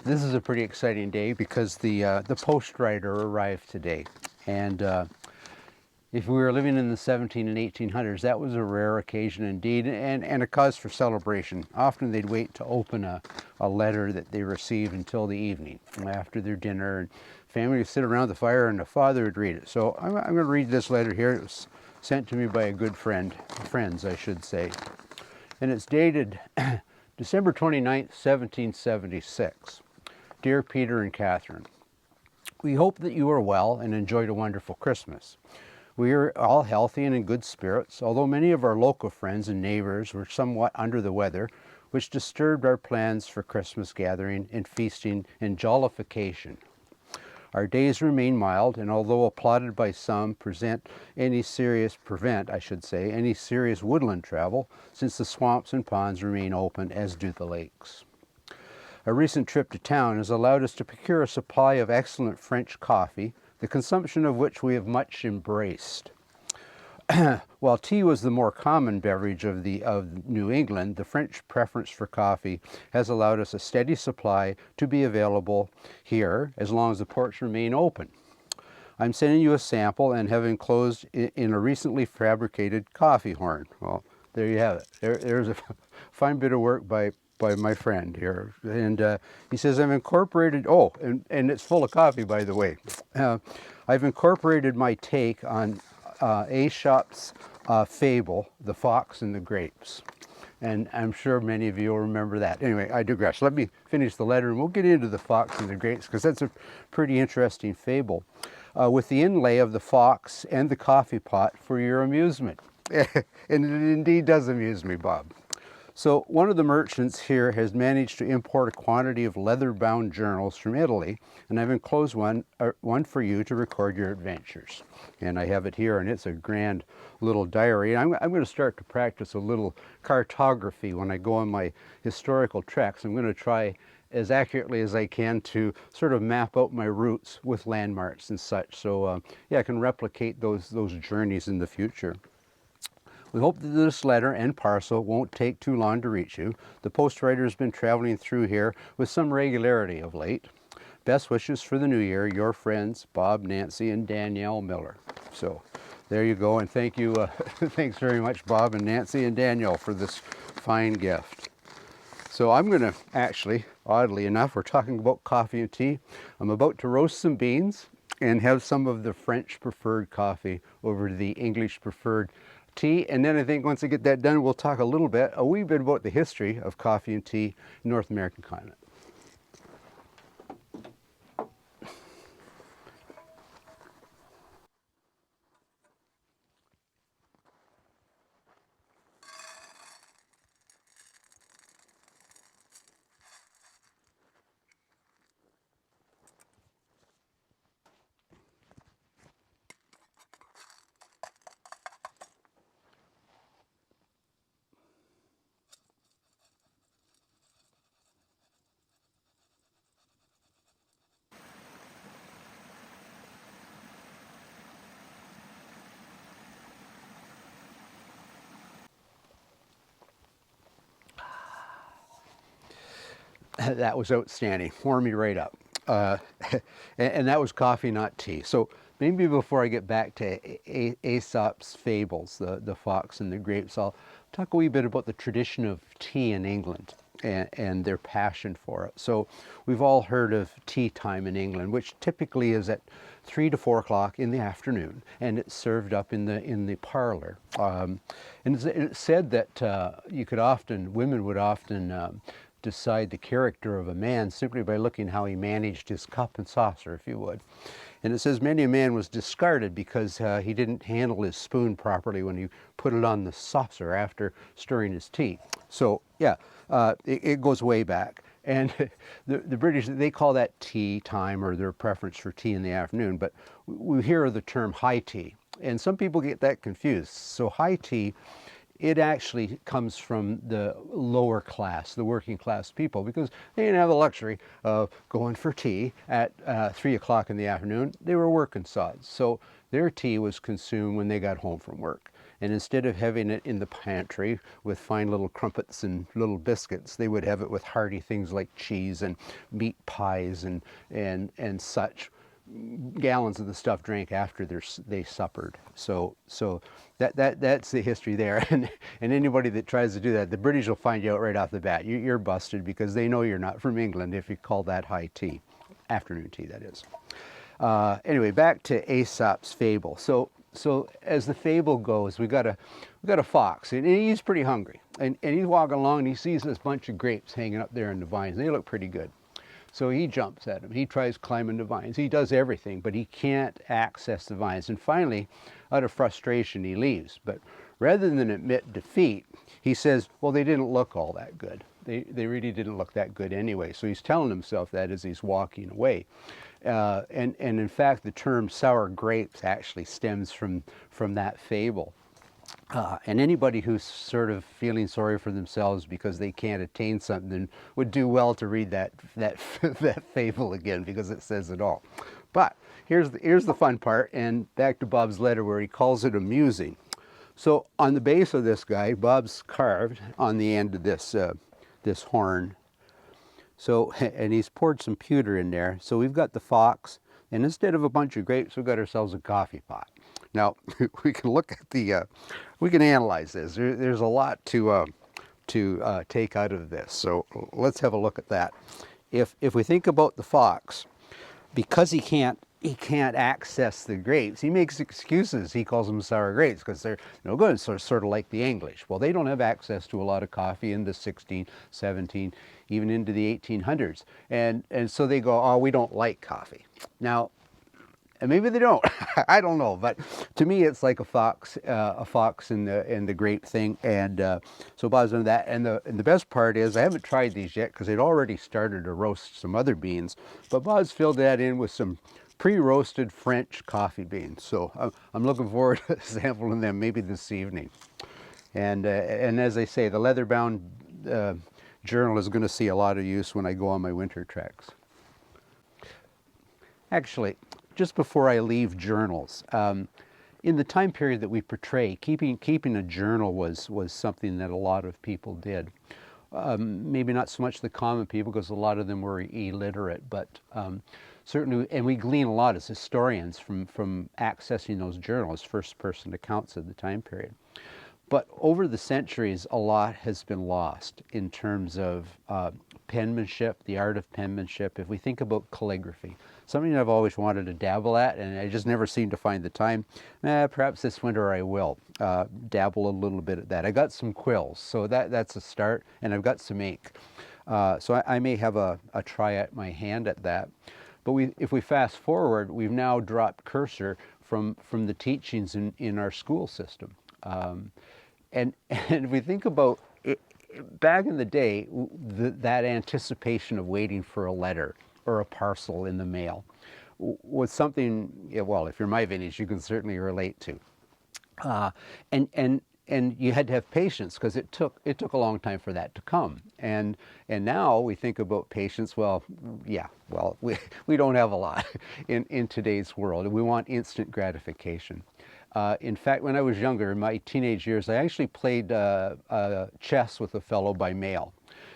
This is a pretty exciting day because the post rider arrived today, and if we were living in the 17 and 1800s, that was a rare occasion indeed, and a cause for celebration. Often they'd wait to open a letter that they received until the evening after their dinner, and family would sit around the fire and the father would read it. So I'm going to read this letter here. It was sent to me by a good friends I should say, and it's dated December 29th, 1776. Dear Peter and Catherine, we hope that you are well and enjoyed a wonderful Christmas. We are all healthy and in good spirits, although many of our local friends and neighbors were somewhat under the weather, which disturbed our plans for Christmas gathering and feasting and jollification. Our days remain mild, and although applauded by some, prevent any serious woodland travel, since the swamps and ponds remain open, as do the lakes. A recent trip to town has allowed us to procure a supply of excellent French coffee, the consumption of which we have much embraced. While tea was the more common beverage of New England, the French preference for coffee has allowed us a steady supply to be available here as long as the ports remain open. I'm sending you a sample and have enclosed in a recently fabricated coffee horn. Well, there you have it. There's a fine bit of work by my friend here, and he says I've incorporated, and it's full of coffee, by the way. I've incorporated my take on AESOP'S fable, The Fox and the Grapes, and I'm sure many of you will remember that. Anyway, I digress. Let me finish the letter and we'll get into The Fox and the Grapes, because that's a pretty interesting fable, with the inlay of the fox and the coffee pot for your amusement. And it indeed does amuse me, Bob. So one of the merchants here has managed to import a quantity of leather-bound journals from Italy, and I've enclosed one for you to record your adventures. And I have it here, and it's a grand little diary. And I'm going to start to practice a little cartography when I go on my historical treks. I'm going to try as accurately as I can to sort of map out my routes with landmarks and such. So yeah, I can replicate those journeys in the future. We hope that this letter and parcel won't take too long to reach you. The post rider has been traveling through here with some regularity of late. Best wishes for the new year, your friends, Bob, Nancy, and Danielle Miller. So there you go, and thank you. Thanks very much, Bob and Nancy and Danielle, for this fine gift. So I'm going to actually, oddly enough, we're talking about coffee and tea. I'm about to roast some beans and have some of the French preferred coffee over the English preferred tea, and then I think once I get that done, we'll talk a wee bit about the history of coffee and tea in North American continent. That was outstanding. Warmed me right up. And that was coffee, not tea. So maybe before I get back to Aesop's fables, the fox and the grapes, I'll talk a wee bit about the tradition of tea in England and their passion for it. So we've all heard of tea time in England, which typically is at 3 to 4 o'clock in the afternoon, and it's served up in the parlor. And it's said that women would often decide the character of a man simply by looking how he managed his cup and saucer, if you would. And it says many a man was discarded because he didn't handle his spoon properly when he put it on the saucer after stirring his tea. So yeah, it goes way back. And the British, they call that tea time, or their preference for tea in the afternoon, but we hear the term high tea. And some people get that confused. So high tea, it actually comes from the lower class, the working class people, because they didn't have the luxury of going for tea at 3 o'clock in the afternoon. They were working sods. So their tea was consumed when they got home from work. and instead of having it in the pantry with fine little crumpets and little biscuits, they would have it with hearty things like cheese and meat pies and such. Gallons of the stuff drank after they suppered. So that's the history there. And anybody that tries to do that, the British will find you out right off the bat. You're busted, because they know you're not from England if you call that high tea, afternoon tea, that is. Anyway, back to Aesop's fable. So as the fable goes, we got a fox, and he's pretty hungry, and he's walking along, and he sees this bunch of grapes hanging up there in the vines. They look pretty good. So he jumps at them. He tries climbing the vines. He does everything, but he can't access the vines. And finally, out of frustration, he leaves. But rather than admit defeat, he says, well, they didn't look all that good. They really didn't look that good anyway. So he's telling himself that as he's walking away. And in fact, the term sour grapes actually stems from that fable. And anybody who's sort of feeling sorry for themselves because they can't attain something would do well to read that fable again, because it says it all. But here's the fun part, and back to Bob's letter where he calls it amusing. So on the base of this guy, Bob's carved on the end of this horn. So, and he's poured some pewter in there. So we've got the fox, and instead of a bunch of grapes, we've got ourselves a coffee pot. Now, we can look at we can analyze this. There's a lot to take out of this. So let's have a look at that. If we think about the fox, because he can't access the grapes, he makes excuses. He calls them sour grapes because they're no good. So sort of like the English. Well, they don't have access to a lot of coffee in the 16, 17, even into the 1800s. And so they go, oh, we don't like coffee. Now, and maybe they don't. I don't know, but to me, it's like a fox in the grape thing. And so Bob's done that. And the best part is, I haven't tried these yet because they'd already started to roast some other beans. But Bob's filled that in with some pre-roasted French coffee beans. So I'm looking forward to sampling them maybe this evening. And as I say, the leather-bound journal is going to see a lot of use when I go on my winter treks. Actually, just before I leave journals, in the time period that we portray, keeping a journal was something that a lot of people did. Maybe not so much the common people, because a lot of them were illiterate, but certainly, and we glean a lot as historians from accessing those journals, first-person accounts of the time period. But over the centuries, a lot has been lost in terms of penmanship, the art of penmanship. If we think about calligraphy, something I've always wanted to dabble at, and I just never seem to find the time. Perhaps this winter I will dabble a little bit at that. I got some quills, so that's a start, and I've got some ink. So I may have a try at my hand at that. But if we fast forward, we've now dropped cursor from the teachings in our school system. And if we think about it, back in the day, that anticipation of waiting for a letter or a parcel in the mail was something, well, if you're my vintage, you can certainly relate to. And you had to have patience, because it took a long time for that to come. And now we think about patience. Well, yeah, well, we don't have a lot in today's world. We want instant gratification. In fact, when I was younger, in my teenage years, I actually played chess with a fellow by mail.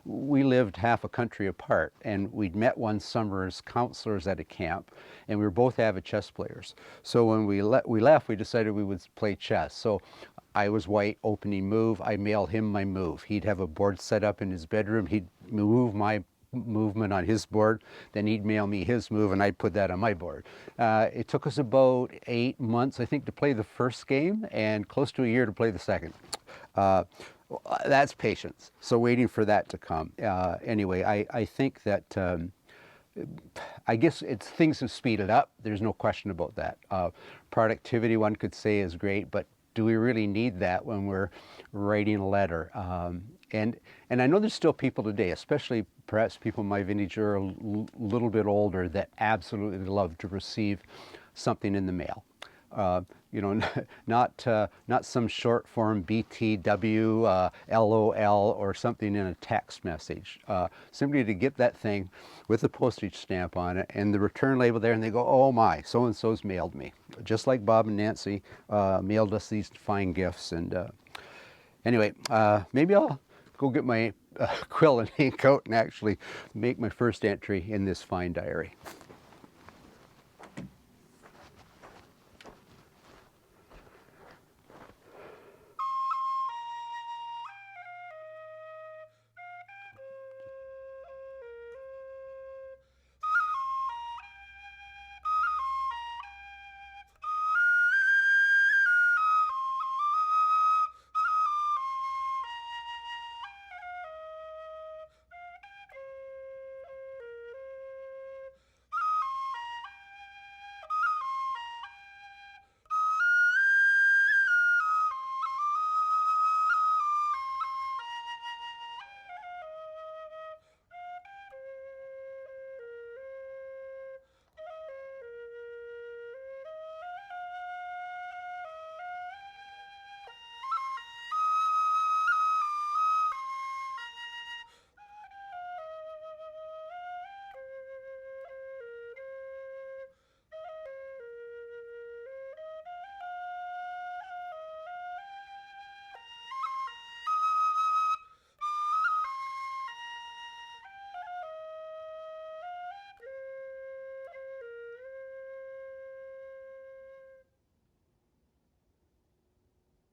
We lived half a country apart, and we'd met one summer as counselors at a camp, and we were both avid chess players. So when we left, we decided we would play chess. So I was white, opening move. I mailed him my move. He'd have a board set up in his bedroom. He'd move my movement on his board, then he'd mail me his move, and I'd put that on my board. It took us about 8 months, I think, to play the first game, and close to a year to play the second. That's patience. So waiting for that to come. Anyway, I think that I guess things have speeded up. There's no question about that. Productivity, one could say, is great, but do we really need that when we're writing a letter? And I know there's still people today, especially perhaps people my vintage or a little bit older, that absolutely love to receive something in the mail. You know, not some short form BTW, LOL, or something in a text message. Simply to get that thing with the postage stamp on it and the return label there, and they go, oh my, so-and-so's mailed me. Just like Bob and Nancy mailed us these fine gifts. And anyway, maybe I'll go get my quill and ink out and actually make my first entry in this fine diary.